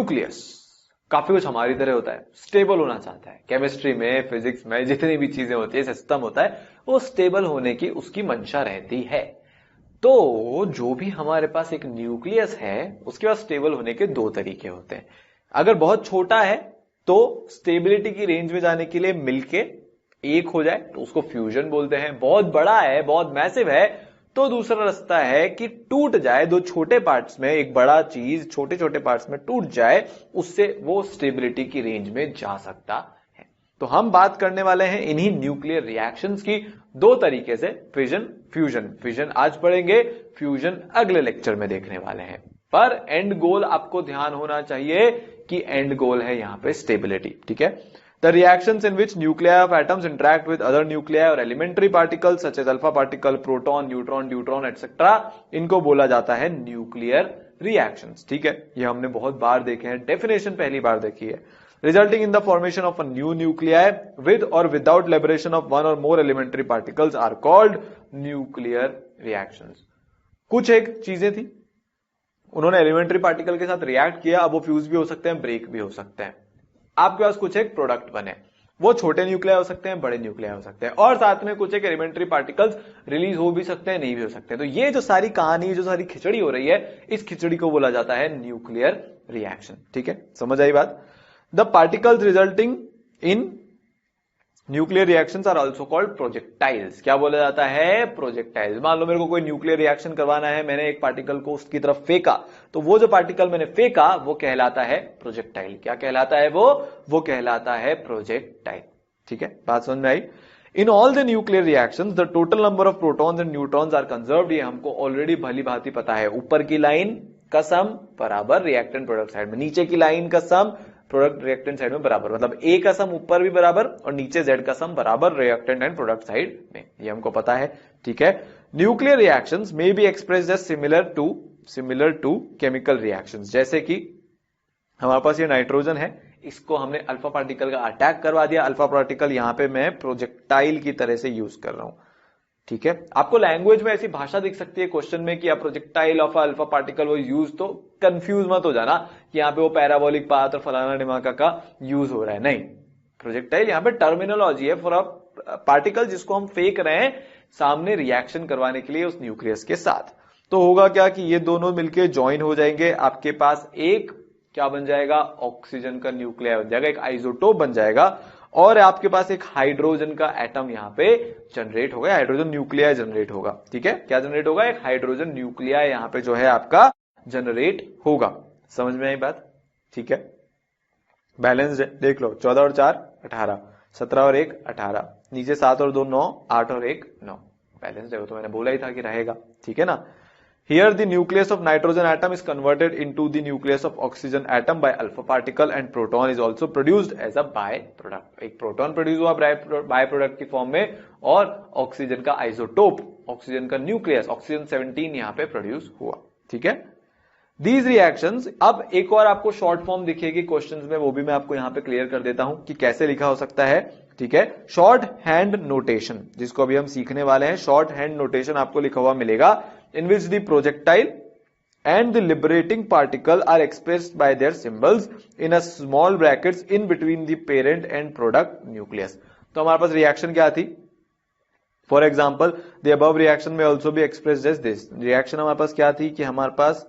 Nucleus काफी कुछ हमारी तरह होता है, स्टेबल होना चाहता है। केमिस्ट्री में, फिजिक्स में जितनी भी चीजें होती है, सिस्टम होता है, वो स्टेबल होने की उसकी मंशा रहती है। तो जो भी हमारे पास एक न्यूक्लियस है उसके पास स्टेबल होने के दो तरीके होते हैं। अगर बहुत छोटा है तो स्टेबिलिटी की रेंज में जाने के लिए मिलके एक हो जाए तो उसको फ्यूजन बोलते हैं। बहुत बड़ा है, बहुत मैसिव है, तो दूसरा रास्ता है कि टूट जाए, दो छोटे पार्ट्स में एक बड़ा चीज छोटे छोटे पार्ट्स में टूट जाए, उससे वो स्टेबिलिटी की रेंज में जा सकता है। तो हम बात करने वाले हैं इन्हीं न्यूक्लियर रिएक्शंस की दो तरीके से, फिजन, फ्यूजन। फिजन आज पढ़ेंगे, फ्यूजन अगले लेक्चर में देखने वाले हैं। पर एंड गोल आपको ध्यान होना चाहिए कि एंड गोल है यहां पे स्टेबिलिटी, ठीक है। The reactions in which nuclei of atoms interact with other nuclei or elementary particles such as alpha particle, proton, neutron, deuteron, etc. इनको बोला जाता है न्यूक्लियर रिएक्शंस, ठीक है। ये हमने बहुत बार देखे हैं, डेफिनेशन पहली बार देखी है। Resulting in the formation of a new nuclei with or without liberation of one or more elementary particles are called nuclear reactions. कुछ एक चीजें थी, उन्होंने एलिमेंट्री पार्टिकल के साथ रिएक्ट किया, अब वो फ्यूज भी हो सकते हैं, ब्रेक भी हो सकते हैं। आपके पास कुछ एक प्रोडक्ट बने, वो छोटे न्यूक्लियाई हो सकते हैं, बड़े न्यूक्लियाई हो सकते हैं, और साथ में कुछ एक एलिमेंट्री पार्टिकल्स रिलीज हो भी सकते हैं, नहीं भी हो सकते हैं। तो ये जो सारी कहानी, जो सारी खिचड़ी हो रही है, इस खिचड़ी को बोला जाता है न्यूक्लियर रिएक्शन, ठीक है। समझ आई बात। The particles resulting in nuclear reactions are also called projectiles. क्या बोला जाता है? प्रोजेक्टाइल्स। मान लो मेरे को कोई न्यूक्लियर रिएक्शन करवाना है, मैंने एक पार्टिकल को उसकी तरफ फेंका, तो वो जो पार्टिकल मैंने फेंका वो कहलाता है प्रोजेक्टाइल। क्या कहलाता है वो कहलाता है प्रोजेक्टाइल, ठीक है। बात समझ में आई। In all the nuclear reactions the total number of protons and neutrons are conserved. ये हमको ऑलरेडी भली भांति पता है। ऊपर की लाइन का सम बराबर रिएक्टेंट प्रोडक्ट साइड में, नीचे की लाइन का सम प्रोडक्ट रिएक्टेंट साइड में बराबर, मतलब ए का सम ऊपर भी बराबर और नीचे जेड का सम बराबर रिएक्टेंट एंड प्रोडक्ट साइड में, ये हमको पता है, ठीक है। Nuclear reactions may be expressed as similar to chemical reactions. जैसे कि हमारे पास ये नाइट्रोजन है, इसको हमने अल्फा पार्टिकल का अटैक करवा दिया। अल्फा पार्टिकल यहां पे मैं प्रोजेक्टाइल की तरह से यूज कर रहा हूं, ठीक है। आपको लैंग्वेज में ऐसी भाषा दिख सकती है क्वेश्चन में कि प्रोजेक्टाइल ऑफ अल्फा पार्टिकल वो यूज, तो कंफ्यूज मत हो जाना कि यहाँ पे वो पैराबोलिक पाथ और फलाना डिमाका का यूज हो रहा है, नहीं। प्रोजेक्टाइल यहाँ पे टर्मिनोलॉजी है फॉर अ पार्टिकल जिसको हम फेंक रहे हैं सामने रिएक्शन करवाने के लिए उस न्यूक्लियस के साथ। तो होगा क्या कि ये दोनों मिलके ज्वाइन हो जाएंगे, आपके पास एक क्या बन जाएगा? ऑक्सीजन का न्यूक्लियर बन जाएगा, एक आइसोटोप बन जाएगा, और आपके पास एक हाइड्रोजन का एटम यहां पे जनरेट होगा, हाइड्रोजन न्यूक्लियाई जनरेट होगा, ठीक है। क्या जनरेट होगा? एक हाइड्रोजन न्यूक्लियाई यहां पे जो है आपका जनरेट होगा। समझ में आई बात, ठीक है। बैलेंस देख लो, 14 और 4 18, 17 और 1 18, नीचे 7 और 2 9, 8 और 1 9। बैलेंस देखो, तो मैंने बोला ही था कि रहेगा, ठीक है ना। Here the nucleus of nitrogen atom is converted into the nucleus of oxygen atom by alpha particle and proton is also produced as a byproduct। एक प्रोटॉन प्रोड्यूस हुआ बाय प्रोडक्ट की फॉर्म में, और ऑक्सीजन का isotope, oxygen का nucleus oxygen 17 यहां पे produce हुआ, ठीक है। These reactions, अब एक और आपको शॉर्ट फॉर्म दिखेगी क्वेश्चंस में, वो भी मैं आपको यहां पे क्लियर कर देता हूं कि कैसे लिखा हो सकता है, ठीक है। शॉर्ट हैंड नोटेशन, जिसको अभी हम सीखने वाले हैं, शॉर्ट हैंड नोटेशन आपको लिखा हुआ मिलेगा, in which the projectile and the liberating particle are expressed by their symbols in a small brackets in between the parent and product nucleus। तो हमारे पास रिएक्शन क्या थी? For example the above reaction may also be expressed as this। Reaction हमारे पास क्या थी कि हमारे पास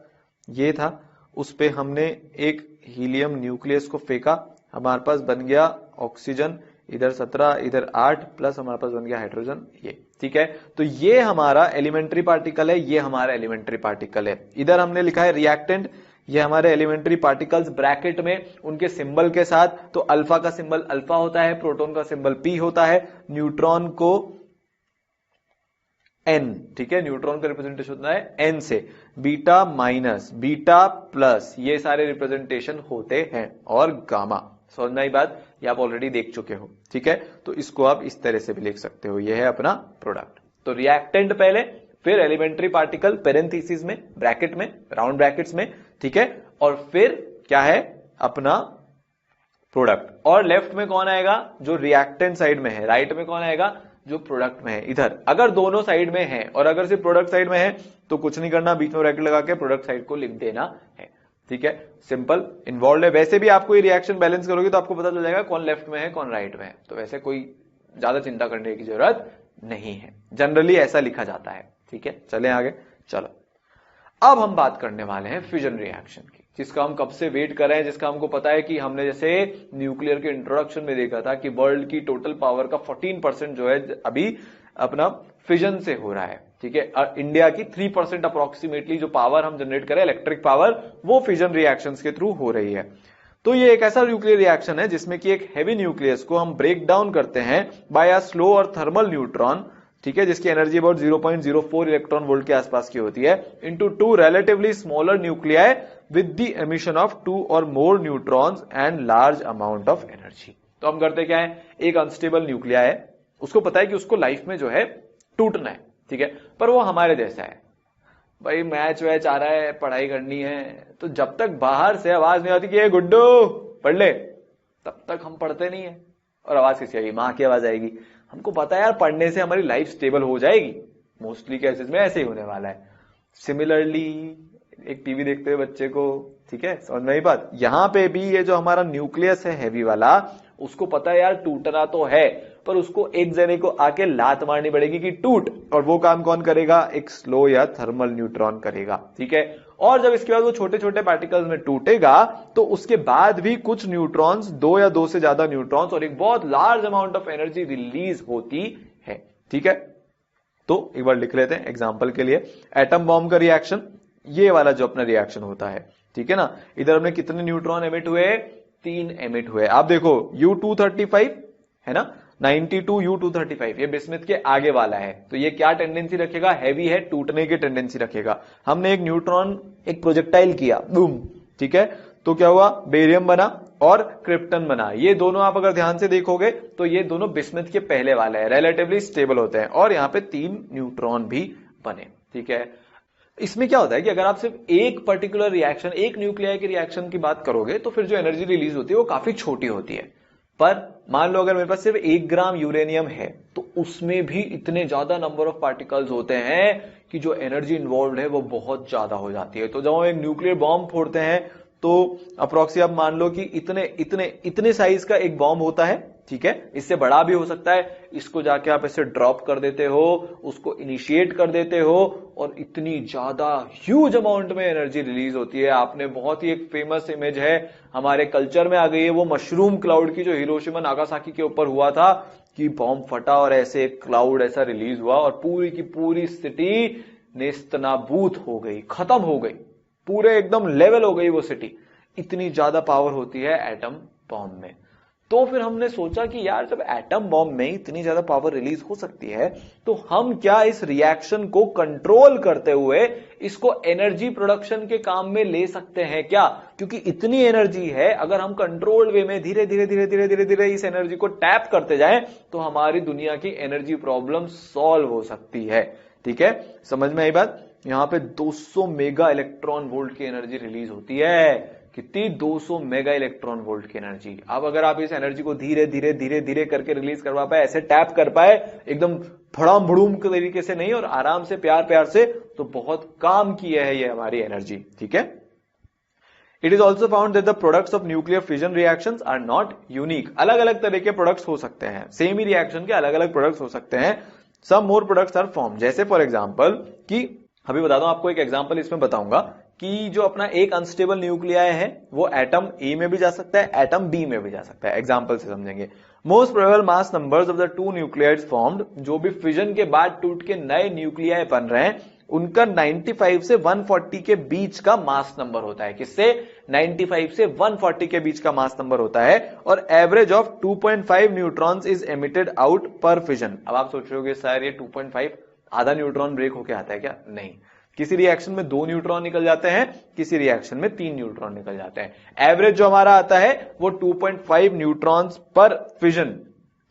ये था, उस पे हमने एक हीलियम न्यूक्लियस को फेंका, हमारे पास बन गया ऑक्सीजन, इधर 17 इधर 8, प्लस हमारे पास बन गया हाइड्रोजन, ये, ठीक है। तो ये हमारा एलिमेंट्री पार्टिकल है, ये हमारा एलिमेंट्री पार्टिकल है। इधर हमने लिखा है रिएक्टेंट, ये हमारे एलिमेंट्री पार्टिकल्स ब्रैकेट में उनके सिंबल के साथ। तो अल्फा का सिंबल अल्फा होता है, प्रोटॉन का सिंबल पी होता है, न्यूट्रॉन को एन, ठीक है, न्यूट्रॉन का रिप्रेजेंटेशन होता है एन से, बीटा माइनस, बीटा प्लस, ये सारे रिप्रेजेंटेशन होते हैं, और गामा। समझ में आई बात, ये आप ऑलरेडी देख चुके हो, ठीक है। तो इसको आप इस तरह से भी लिख सकते हो, ये है अपना प्रोडक्ट। तो रिएक्टेंट पहले, फिर एलिमेंट्री पार्टिकल पेरेंथीसिस में, ब्रैकेट में, राउंड ब्रैकेट्स में, ठीक है, और फिर क्या है अपना प्रोडक्ट। और लेफ्ट में कौन आएगा? जो रिएक्टेंट साइड में है। राइट में कौन आएगा? जो प्रोडक्ट में है। इधर अगर दोनों साइड में है, और अगर सिर्फ प्रोडक्ट साइड में है तो कुछ नहीं करना, बीच में ब्रैकेट लगा के प्रोडक्ट साइड को लिख देना है। ठीक है, सिंपल इन्वॉल्व है। वैसे भी आपको ये रिएक्शन बैलेंस करोगे तो आपको पता चल जाएगा कौन लेफ्ट में है कौन राइट में है, तो वैसे कोई ज्यादा चिंता करने की जरूरत नहीं है, जनरली ऐसा लिखा जाता है। ठीक है, चले आगे। चलो अब हम बात करने वाले हैं फिजन रिएक्शन की, जिसका हम कब से वेट कर रहे हैं, जिसका हमको पता है कि हमने जैसे न्यूक्लियर के इंट्रोडक्शन में देखा था कि वर्ल्ड की टोटल पावर का 14% जो है अभी अपना फिजन से हो रहा है। ठीक है, इंडिया की 3% अप्रोक्सीमेटली जो पावर हम जनरेट करें इलेक्ट्रिक पावर, वो फिजन रिएक्शंस के थ्रू हो रही है। तो ये एक ऐसा न्यूक्लियर रिएक्शन है जिसमें कि एक हैवी न्यूक्लियस को हम ब्रेक डाउन करते हैं बाय अ स्लो और थर्मल न्यूट्रॉन, ठीक है, जिसकी एनर्जी अबाउट 0.04 इलेक्ट्रॉन वोल्ट के आसपास की होती है, into two relatively smaller nuclei with the emission of 2 और more neutrons and large amount of energy. तो हम करते क्या है, एक अनस्टेबल न्यूक्लिया है, उसको पता है कि उसको लाइफ में जो है टूटना है, ठीक है, पर वो हमारे जैसा है, भाई मैच वैच आ रहा है, पढ़ाई करनी है, तो जब तक बाहर से आवाज नहीं आती कि ये गुड्डू पढ़ ले, तब तक हम पढ़ते नहीं है। और आवाज किसी आएगी, मां की आवाज आएगी, हमको पता है यार पढ़ने से हमारी लाइफ स्टेबल हो जाएगी, मोस्टली केसेस में ऐसे ही होने वाला है। सिमिलरली एक टीवी देखते हुए बच्चे को, ठीक है, समझ में आई बात, यहां पे भी ये जो हमारा न्यूक्लियस है हैवी वाला, उसको पता है यार टूटना तो है, पर उसको एक जने को आके लात मारनी पड़ेगी कि टूट, और वो काम कौन करेगा, एक स्लो या थर्मल न्यूट्रॉन करेगा। ठीक है, और जब इसके बाद वो छोटे छोटे पार्टिकल्स में टूटेगा तो उसके बाद भी कुछ न्यूट्रॉन्स, 2 या 2 से ज्यादा न्यूट्रॉन्स और एक बहुत large amount of energy release होती है। ठीक है, तो एक बार लिख लेते हैं एग्जांपल के लिए, एटम बॉम्ब का रिएक्शन, ये वाला जो अपना रिएक्शन होता है, ठीक है ना, इधर हमने कितने न्यूट्रॉन एमिट हुए, 3 एमिट हुए। आप देखो U235 है ना, 92 U235, ये बिस्मथ के आगे वाला है, तो ये क्या टेंडेंसी रखेगा, हैवी है, टूटने की टेंडेंसी रखेगा। हमने एक न्यूट्रॉन एक प्रोजेक्टाइल किया, बूम, ठीक है, तो क्या हुआ, बेरियम बना और क्रिप्टन बना। ये दोनों आप अगर ध्यान से देखोगे तो ये दोनों बिस्मथ के पहले वाले हैं, रिलेटिवली स्टेबल होते हैं, और यहां पे 3 न्यूट्रॉन भी बने। ठीक है, इसमें क्या होता है कि अगर आप सिर्फ एक पर्टिकुलर रिएक्शन, एक न्यूक्लियाई के रिएक्शन की बात करोगे तो फिर जो एनर्जी रिलीज होती है वो काफी छोटी होती है। पर मान लो अगर मेरे पास सिर्फ 1 ग्राम यूरेनियम है तो उसमें भी इतने ज्यादा नंबर ऑफ पार्टिकल्स होते हैं कि जो एनर्जी इन्वॉल्व है वो बहुत ज्यादा हो जाती है। तो जब हम एक न्यूक्लियर बॉम्ब फोड़ते हैं तो अप्रोक्सी आप मान लो कि इतने साइज का एक बॉम्ब होता है, ठीक है, इससे बड़ा भी हो सकता है, इसको जाके आप ऐसे ड्रॉप कर देते हो, उसको इनिशिएट कर देते हो, और इतनी ज्यादा ह्यूज अमाउंट में एनर्जी रिलीज होती है। आपने बहुत ही एक फेमस इमेज है, हमारे कल्चर में आ गई है, वो मशरूम क्लाउड की जो हिरोशिमा नागासाकी के ऊपर हुआ था, कि बॉम्ब फटा और ऐसे एक क्लाउड ऐसा रिलीज हुआ और पूरी की पूरी सिटी नेस्तनाबूत हो गई, खत्म हो गई, पूरे एकदम लेवल हो गई वो सिटी। इतनी ज्यादा पावर होती है एटम बॉम्ब में। तो फिर हमने सोचा कि यार जब एटम बॉम्ब में इतनी ज्यादा पावर रिलीज हो सकती है तो हम क्या इस रिएक्शन को कंट्रोल करते हुए इसको एनर्जी प्रोडक्शन के काम में ले सकते हैं क्या, क्योंकि इतनी एनर्जी है, अगर हम कंट्रोल्ड वे में धीरे धीरे धीरे धीरे धीरे धीरे इस एनर्जी को टैप करते जाएं तो हमारी दुनिया की एनर्जी प्रॉब्लम सॉल्व हो सकती है। ठीक है, समझ में आई बात। यहां पे 200 मेगा इलेक्ट्रॉन वोल्ट की एनर्जी रिलीज होती है, कितनी, 200 मेगा इलेक्ट्रॉन वोल्ट की एनर्जी। अब अगर आप इस एनर्जी को धीरे धीरे धीरे धीरे करके रिलीज करवा पाए, ऐसे टैप कर पाए, एकदम फड़ाम भड़ूम के तरीके से नहीं, और आराम से प्यार प्यार से, तो बहुत काम की है ये हमारी एनर्जी। ठीक है, it is also found that the products of nuclear fission reactions are not unique. अलग अलग तरह के प्रोडक्ट्स हो सकते हैं, सेम ही रिएक्शन के अलग अलग प्रोडक्ट्स हो सकते हैं। सम मोर प्रोडक्ट्स आर फॉर्म, जैसे फॉर एग्जाम्पल कि अभी बता दूं आपको, एक एग्जांपल इसमें बताऊंगा कि जो अपना एक अनस्टेबल न्यूक्लियाई है वो एटम ए में भी जा सकता है, एटम बी में भी जा सकता है। एग्जांपल से समझेंगे। Most probable mass numbers of the 2 nuclides formed, जो भी फिजन के बाद टूट के नए न्यूक्लियाई बन रहे हैं, उनका 95 से 140 के बीच का मास नंबर होता है। किससे, 95 से 140 के बीच का मास नंबर होता है, और average of 2.5 neutrons is emitted out पर फिजन। अब आप सोच रहे हो सर ये 2.5 आधा न्यूट्रॉन ब्रेक होके आता है क्या, नहीं, किसी रिएक्शन में 2 न्यूट्रॉन निकल जाते हैं, किसी रिएक्शन में 3 न्यूट्रॉन निकल जाते हैं। एवरेज जो हमारा आता है वो 2.5 न्यूट्रॉन्स पर फिजन,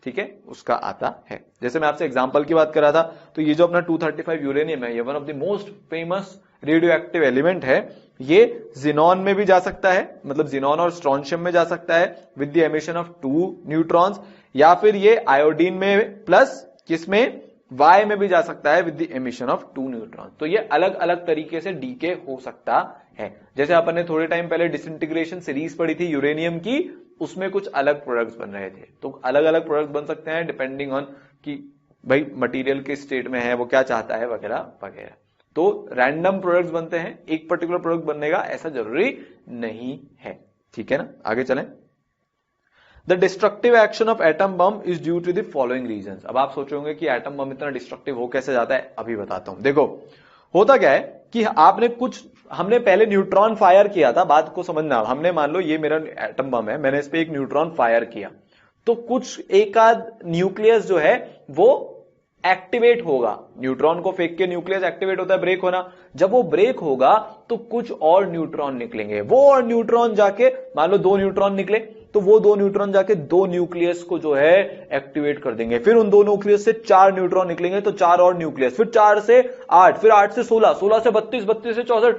ठीक है, उसका आता है। जैसे मैं आपसे एग्जांपल की बात कर रहा था, तो ये जो अपना 235 यूरेनियम है, ये one of the most famous radio active element है। ये जिनॉन में भी जा सकता है, मतलब जिनॉन और स्ट्रोंशियम में जा सकता है with the emission of 2 neutrons, या फिर ये आयोडीन में प्लस किसमें, वाई में भी जा सकता है with the emission of 2 neutron. तो ये अलग अलग तरीके से डीके हो सकता है। जैसे अपन ने थोड़े टाइम पहले डिसइंटीग्रेशन सीरीज पढ़ी थी यूरेनियम की, उसमें कुछ अलग प्रोडक्ट्स बन रहे थे। तो अलग अलग प्रोडक्ट बन सकते हैं डिपेंडिंग ऑन कि भाई मटेरियल किस स्टेट में है, वो क्या चाहता है, वगैरह वगैरह। तो रैंडम प्रोडक्ट्स बनते हैं, एक पर्टिकुलर प्रोडक्ट बनने का ऐसा जरूरी नहीं है। ठीक है ना, आगे चलें। The destructive action of atom bomb is due to the following reasons. अब आप सोचोगे कि एटम बम इतना डिस्ट्रक्टिव हो कैसे जाता है, अभी बताता हूं। देखो होता क्या है कि हमने पहले न्यूट्रॉन फायर किया था। बात को समझना, हमने मान लो ये मेरा एटम बम है, मैंने इस पे एक न्यूट्रॉन फायर किया, तो कुछ एक आध न्यूक्लियस जो है वो एक्टिवेट होगा। न्यूट्रॉन को फेंक के न्यूक्लियस एक्टिवेट होता है, ब्रेक होना। जब वो ब्रेक होगा तो कुछ और न्यूट्रॉन निकलेंगे। वो और न्यूट्रॉन जाके, मान लो 2 न्यूट्रॉन निकले, तो वो 2 न्यूट्रॉन जाके 2 न्यूक्लियस को जो है एक्टिवेट कर देंगे। फिर उन 2 न्यूक्लियस से 4 न्यूट्रॉन निकलेंगे, तो 4 और न्यूक्लियस, फिर 4 से 8, फिर 8 से 16, 16 से 32, 32 से 64।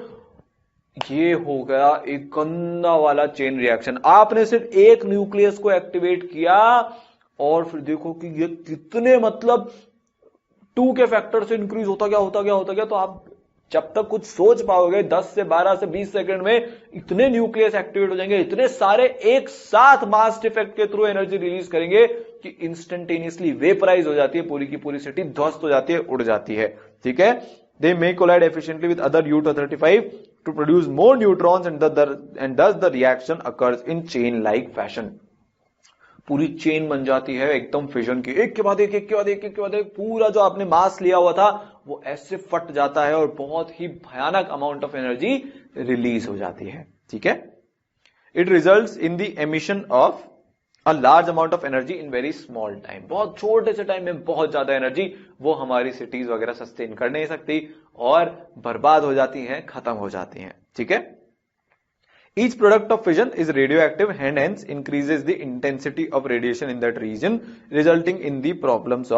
ये हो गया एक गंदा वाला चेन रिएक्शन। आपने सिर्फ एक न्यूक्लियस को एक्टिवेट किया और फिर देखो कि ये कितने, मतलब 2 के फैक्टर से इंक्रीज होता गया। तो आप जब तक कुछ सोच पाओगे 10 से 12 से 20 सेकंड में इतने न्यूक्लियस एक्टिवेट हो जाएंगे, इतने सारे एक साथ मास इफेक्ट के थ्रू एनर्जी रिलीज करेंगे कि इंस्टेंटेनियसली वेपराइज हो जाती है, पूरी की पूरी सिटी ध्वस्त हो जाती है, उड़ जाती है। ठीक है, they may collide efficiently with other U-235 to produce more neutrons and thus the reaction occurs in chain like fashion। पूरी चेन बन जाती है एकदम फिजन की, एक के बाद एक, एक के बाद एक, एक के बाद एक। पूरा जो आपने मास लिया हुआ था वो ऐसे फट जाता है और बहुत ही भयानक अमाउंट ऑफ एनर्जी रिलीज हो जाती है। ठीक है, it results in the emission of a large amount of energy in very small time. बहुत छोटे से टाइम में बहुत ज्यादा एनर्जी, वो हमारी सिटीज वगैरह सस्टेन कर नहीं सकती और बर्बाद हो जाती हैं, खत्म हो जाती हैं। ठीक है, each product of fission is radioactive and hence increases the intensity of radiation in that region, resulting in the problems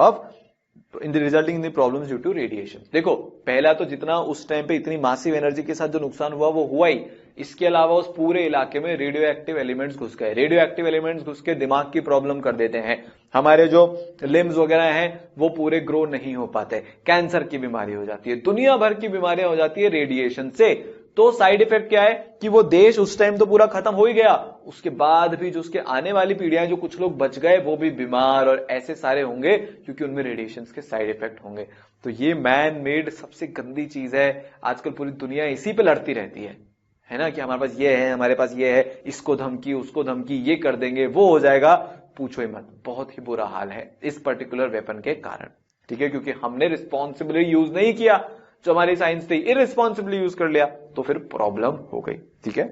due to radiation। देखो पहला तो जितना उस टाइम पे इतनी मासिव एनर्जी के साथ जो नुकसान हुआ वो हुआ ही, इसके अलावा उस पूरे इलाके में रेडियो एक्टिव एलिमेंट्स घुस गए। रेडियो एक्टिव एलिमेंट्स घुस के दिमाग की प्रॉब्लम कर देते हैं, हमारे जो लिम्स वगैरह हैं वो पूरे ग्रो नहीं हो पाते, कैंसर की बीमारी हो जाती है, दुनिया भर की बीमारियां हो जाती है रेडिएशन से। तो साइड इफेक्ट क्या है कि वो देश उस टाइम तो पूरा खत्म हो ही गया, उसके बाद भी जो उसके आने वाली पीढ़ियां, जो कुछ लोग बच गए वो भी बीमार और ऐसे सारे होंगे क्योंकि उनमें रेडिएशन के साइड इफेक्ट होंगे। तो ये मैन मेड सबसे गंदी चीज है। आजकल पूरी दुनिया इसी पे लड़ती रहती है ना, कि हमारे पास ये है, हमारे पास ये है, इसको धमकी, उसको धमकी, ये कर देंगे, वो हो जाएगा। पूछो ही मत, बहुत ही बुरा हाल है इस पर्टिकुलर वेपन के कारण। ठीक है, क्योंकि हमने रिस्पॉन्सिबली यूज नहीं किया, जो हमारी साइंस थी इररिस्पॉन्सिबली यूज कर लिया, तो फिर प्रॉब्लम हो गई। ठीक है,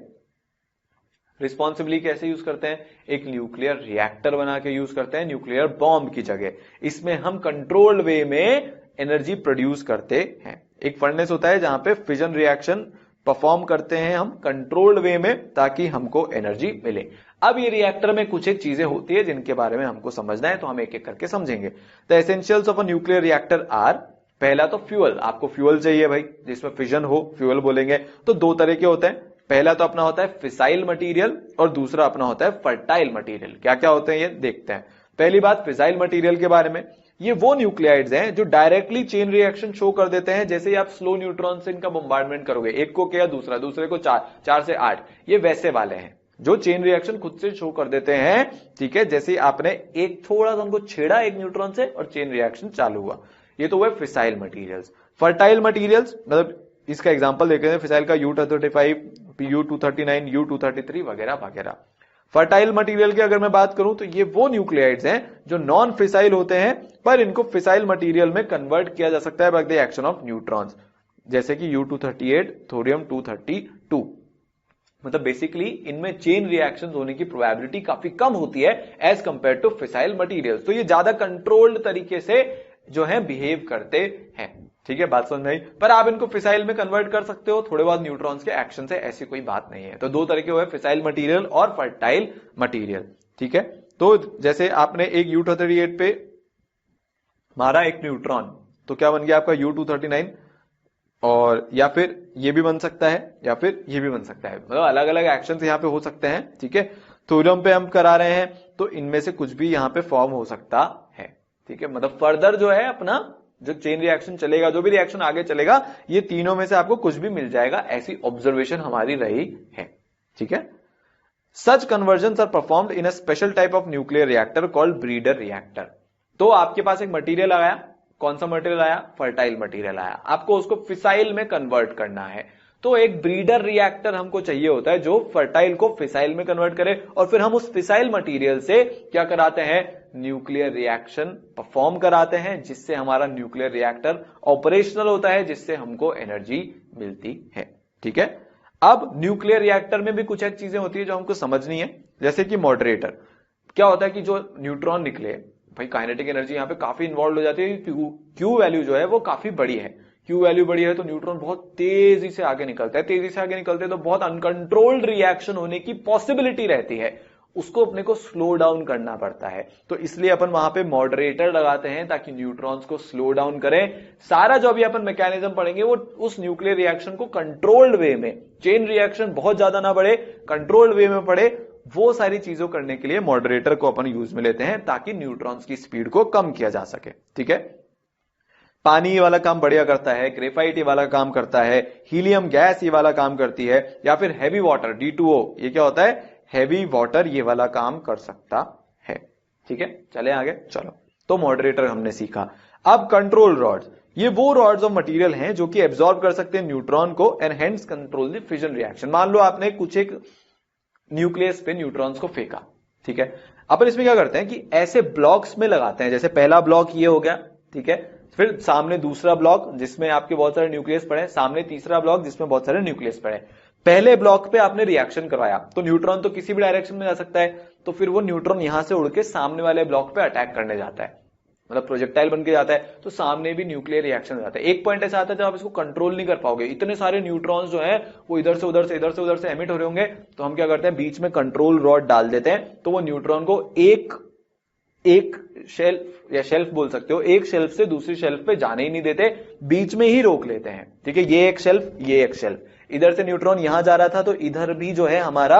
रिस्पॉन्सिबली कैसे यूज करते हैं? एक न्यूक्लियर रिएक्टर बना के यूज करते हैं न्यूक्लियर बॉम्ब की जगह। इसमें हम कंट्रोल्ड वे में एनर्जी प्रोड्यूस करते हैं। एक फर्नेस होता है जहां पे फिजन रिएक्शन परफॉर्म करते हैं हम कंट्रोल्ड वे में, ताकि हमको एनर्जी मिले। अब ये रिएक्टर में कुछ एक चीजें होती है जिनके बारे में हमको समझना है, तो हम एक एक करके समझेंगे। The essentials of a nuclear reactor are, पहला तो फ्यूअल, आपको फ्यूअल चाहिए भाई, जिसमें फिजन हो, फ्यूअल बोलेंगे। तो 2 तरह के होते हैं, पहला तो अपना होता है फिसाइल मटेरियल और दूसरा अपना होता है फर्टाइल मटेरियल। क्या क्या होते हैं ये देखते हैं। पहली बात फिसाइल मटेरियल के बारे में, ये वो न्यूक्लियाइड्स हैं जो डायरेक्टली चेन रिएक्शन शो कर देते हैं। जैसे ही आप स्लो न्यूट्रॉन से इनका बम्बार्डमेंट करोगे, एक को किया दूसरे को 4 से 8, ये वैसे वाले हैं जो चेन रिएक्शन खुद से शो कर देते हैं। ठीक है, जैसे आपने एक थोड़ा सा उनको छेड़ा एक न्यूट्रॉन से और चेन रिएक्शन चालू हुआ। ये तो हुए फिसाइल मटेरियल्स। फर्टाइल मटेरियल्स मतलब इसका एग्जांपल देख रहे हैं, फिसाइल का U-235, U-239, U-233 वगैरह वगैरह। फर्टाइल मटेरियल की अगर मैं बात करूं तो ये वो न्यूक्लियाइड्स हैं जो नॉन फिसाइल होते हैं, पर इनको फिसाइल मटेरियल में कन्वर्ट किया जा सकता है by the action of neutrons, जैसे कि U-238, थोरियम 232। मतलब बेसिकली इनमें चेन रिएक्शंस होने की प्रोबेबिलिटी काफी कम होती है as compare to fissile materials. तो ये ज्यादा कंट्रोल्ड तरीके से जो है बिहेव करते हैं। ठीक है, बात समझ में आई। पर आप इनको फिसाइल में कन्वर्ट कर सकते हो थोड़े बहुत न्यूट्रॉन्स के एक्शन से, ऐसी कोई बात नहीं है। तो 2 तरह के हुए, फिसाइल मटेरियल और फर्टाइल मटेरियल। ठीक है, तो जैसे आपने एक U-238 पे मारा एक न्यूट्रॉन, तो क्या बन गया आपका U-239, और या फिर ये भी बन सकता है या फिर ये भी बन सकता है, मतलब अलग अलग एक्शन यहां पे हो सकते हैं। ठीक है, थोरियम पे हम करा रहे हैं तो इनमें से कुछ भी यहां पे फॉर्म हो सकता है। ठीक है, मतलब फर्दर जो है अपना जो चेन रिएक्शन चलेगा, जो भी रिएक्शन आगे चलेगा, ये तीनों में से आपको कुछ भी मिल जाएगा, ऐसी ऑब्जर्वेशन हमारी रही है। ठीक है। Such conversion are performed in a special type of nuclear reactor called breeder reactor. तो आपके पास एक मटेरियल आया, कौन सा मटेरियल आया? फर्टाइल मटेरियल आया, आपको उसको फिसाइल में कन्वर्ट करना है। तो एक ब्रीडर रिएक्टर हमको चाहिए होता है जो फर्टाइल को फिसाइल में कन्वर्ट करे, और फिर हम उस फिसाइल मटेरियल से क्या कराते हैं? न्यूक्लियर रिएक्शन परफॉर्म कराते हैं, जिससे हमारा न्यूक्लियर रिएक्टर ऑपरेशनल होता है, जिससे हमको एनर्जी मिलती है। ठीक है। अब न्यूक्लियर रिएक्टर में भी कुछ एक चीजें होती है जो हमको समझनी है, जैसे कि मॉडरेटर। क्या होता है कि जो न्यूट्रॉन निकले, भाई काइनेटिक एनर्जी यहां पे काफी इन्वॉल्व हो जाती है, क्यू वैल्यू जो है वो काफी बड़ी है। क्यू वैल्यू बड़ी है तो न्यूट्रॉन बहुत तेजी से आगे निकलता है, तेजी से आगे निकलते हैं तो बहुत अनकंट्रोल्ड रिएक्शन होने की पॉसिबिलिटी रहती है, उसको अपने को स्लो डाउन करना पड़ता है। तो इसलिए अपन वहां पे मॉडरेटर लगाते हैं ताकि न्यूट्रॉन्स को स्लो डाउन करें। सारा जो अभी अपन मैकेनिज्म पढ़ेंगे वो उस न्यूक्लियर रिएक्शन को कंट्रोल्ड वे में, चेन रिएक्शन बहुत ज्यादा ना बढ़े, कंट्रोल्ड वे में पड़े, वो सारी चीजों करने के लिए मॉडरेटर को अपन यूज में लेते हैं ताकि न्यूट्रॉन्स की स्पीड को कम किया जा सके। ठीक है। पानी ये वाला काम बढ़िया करता है, ग्रेफाइट ये वाला काम करता है, हीलियम गैस ये वाला काम करती है, या फिर हैवी वाटर D2O, ये क्या होता है? हैवी वाटर ये वाला काम कर सकता है। ठीक है। चले आगे, चलो। तो मॉडरेटर हमने सीखा। अब कंट्रोल रॉड्स, ये वो रॉड्स ऑफ मटेरियल हैं जो कि एब्जॉर्ब कर सकते हैं न्यूट्रॉन को and hence control the fission reaction. मान लो आपने कुछ एक न्यूक्लियस पे न्यूट्रॉन्स को फेंका, ठीक है। अपन इसमें क्या करते हैं कि ऐसे ब्लॉक्स में लगाते हैं, जैसे पहला ब्लॉक ये हो गया, ठीक है, फिर सामने दूसरा ब्लॉक जिसमें आपके बहुत सारे न्यूक्लियस पड़े, सामने तीसरा ब्लॉक जिसमें बहुत सारे न्यूक्लियस पड़े। पहले ब्लॉक पे आपने रिएक्शन करवाया तो न्यूट्रॉन तो किसी भी डायरेक्शन में जा सकता है, तो फिर वो न्यूट्रॉन यहां से उड़ के सामने वाले ब्लॉक पे अटैक करने जाता है, मतलब प्रोजेक्टाइल बन के जाता है, तो सामने भी न्यूक्लियर रिएक्शन हो जाता है। एक पॉइंट ऐसा आता है जब आप इसको कंट्रोल नहीं कर पाओगे, इतने सारे न्यूट्रॉन्स जो हैं वो इधर से उधर से इधर से उधर से एमिट हो रहे होंगे, तो हम क्या करते हैं बीच में कंट्रोल रॉड डाल देते हैं, तो वो न्यूट्रॉन को एक शेल्फ या शेल्फ बोल सकते हो, एक शेल्फ से दूसरी शेल्फ पे जाने ही नहीं देते, बीच में ही रोक लेते हैं। ठीक है, ये एक शेल्फ, ये एक शेल्फ, इधर से न्यूट्रॉन यहां जा रहा था तो इधर भी जो है हमारा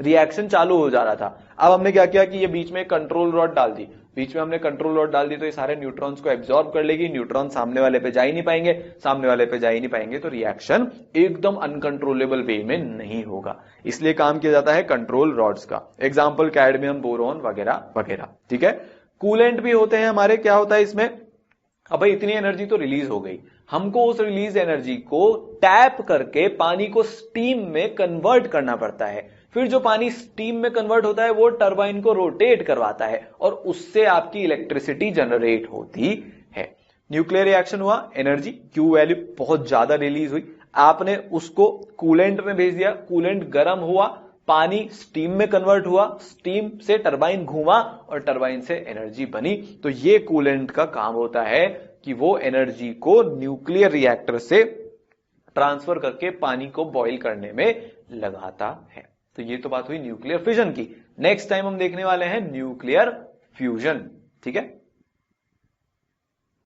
रिएक्शन चालू हो जा रहा था। अब हमने क्या किया कि ये बीच में कंट्रोल रॉड डाल दी, बीच में हमने कंट्रोल रॉड डाल दी तो ये सारे न्यूट्रॉन्स को एब्जॉर्ब कर लेगी, न्यूट्रॉन सामने वाले पे जा ही नहीं पाएंगे, सामने वाले पे जा ही नहीं पाएंगे तो रिएक्शन एकदम अनकंट्रोलेबल वे में नहीं होगा। इसलिए काम किया जाता है कंट्रोल रॉड्स का। एग्जांपल कैडमियम, बोरॉन वगैरह वगैरह। ठीक है। कूलेंट भी होते हैं हमारे, क्या होता है इसमें, अब भाई इतनी एनर्जी तो रिलीज हो गई, हमको उस रिलीज एनर्जी को टैप करके पानी को स्टीम में कन्वर्ट करना पड़ता है। फिर जो पानी स्टीम में कन्वर्ट होता है वो टरबाइन को रोटेट करवाता है और उससे आपकी इलेक्ट्रिसिटी जनरेट होती है। न्यूक्लियर रिएक्शन हुआ, एनर्जी क्यू वैल्यू बहुत ज्यादा रिलीज हुई, आपने उसको कूलेंट में भेज दिया, कूलेंट गर्म हुआ, पानी स्टीम में कन्वर्ट हुआ, स्टीम से टरबाइन घूमा और टरबाइन से एनर्जी बनी। तो ये कूलेंट का काम होता है कि वो एनर्जी को न्यूक्लियर रिएक्टर से ट्रांसफर करके पानी को बॉईल करने में लगाता है। तो ये तो बात हुई न्यूक्लियर फिजन की। नेक्स्ट टाइम हम देखने वाले हैं न्यूक्लियर फ्यूजन। ठीक है।